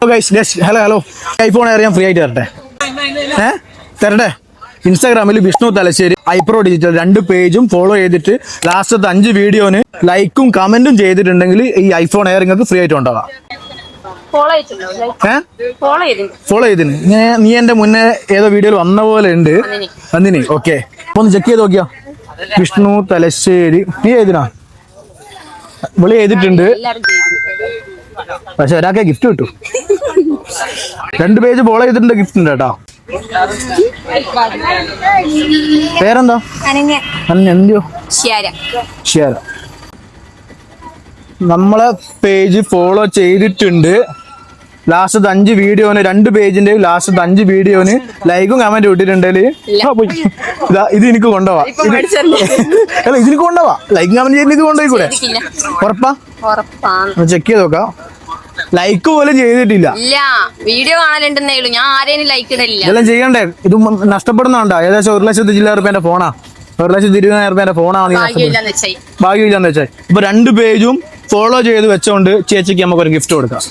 Hello iPhone അറിയാൻ free ആയിട്ട് തരട്ടെ തരട്ടെ. ഇൻസ്റ്റാഗ്രാമിൽ വിഷ്ണു തലശ്ശേരി ഐപ്രോ ഡിജിറ്റൽ 2 പേജും ഫോളോ ചെയ്തിട്ട് ലാസ്റ്റത്തെ 5 വീഡിയോന് ലൈക്കും കമന്റും ചെയ്തിട്ടുണ്ടെങ്കിൽ ഈ ഐഫോൺ എയർ നിങ്ങൾക്ക് ഫ്രീ ആയിട്ട് ഉണ്ടാവാം. ഫോളോ ചെയ്തിന് നീ എന്റെ മുന്നേ ഏതോ വീഡിയോയിൽ വന്ന പോലെ ഉണ്ട് വന്നിനി. ഓക്കെ, ഒന്ന് ചെക്ക് ചെയ്ത് നോക്കിയാ. വിഷ്ണു തലശ്ശേരി നീ ചെയ്തിനാ? വിളി ചെയ്തിട്ടുണ്ട്, പക്ഷെ ഒരാൾക്ക് ഗിഫ്റ്റ് കിട്ടും. 2 പേജ് ഫോളോ ചെയ്തിട്ടുണ്ട്, ഗിഫ്റ്റ് ഉണ്ട് കേട്ടോ. പേരെന്താ? എന്തിയോ? ഷിയാര. നമ്മളെ പേജ് ഫോളോ ചെയ്തിട്ടുണ്ട്. ലാസ്റ്റ് 5 വീഡിയോന് 2 പേജിന്റെ ലാസ്റ്റ് 5 വീഡിയോന് ലൈക്കും കമന്റ് ഇട്ടിട്ടുണ്ടെങ്കിൽ ഇത് എനിക്ക് കൊണ്ടുപോവാ. അല്ല, ഇതിന് കൊണ്ടുപോവാ. ലൈക്കും കമന്റ് ചെയ്യുന്ന ഇത് കൊണ്ടുപോയി കൂടെ? ഉറപ്പാ? ചെക്ക് ചെയ്ത് നോക്കാം. ലൈക്ക് പോലും ചെയ്തിട്ടില്ല. വീഡിയോ കാണലുണ്ടെന്നേ ഉള്ളൂ, ഞാൻ ആരെയും ലൈക്ക് ഇടില്ല. ഇതെല്ലാം ചെയ്യണ്ടേ? ഇത് നഷ്ടപ്പെടുന്നുണ്ടോ? ഏകദേശം 1,20,000 ഫോണാ. 1,20,000 ഫോണാണ് ഭാഗ്യമില്ലാന്ന് വെച്ചാൽ. ഇപ്പൊ 2 പേജും ഫോളോ ചെയ്ത് വെച്ചോണ്ട് ചേച്ചിക്ക് നമുക്ക് ഒരു ഗിഫ്റ്റ് കൊടുക്കാം.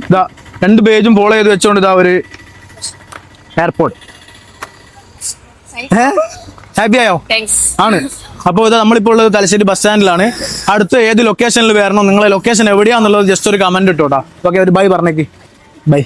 ഇതാ 2 പേജും ഫോളോ ചെയ്ത് വെച്ചോണ്ട് ഇതാ ഒരു എയർപോർട്ട്. ഹാപ്പി ആയോ? ആണ്. അപ്പോൾ ഇതാ നമ്മളിപ്പോൾ ഉള്ളത് തലശ്ശേരി ബസ് സ്റ്റാൻഡിലാണ്. അടുത്ത ഏത് ലൊക്കേഷനിൽ വരണം, നിങ്ങളെ ലൊക്കേഷൻ എവിടെയാന്നുള്ളത് ജസ്റ്റ് ഒരു കമന്റ് ഇട്ടോട്ടാ. ഓക്കെ, ഒരു ബൈ പറഞ്ഞേക്ക്. ബൈ.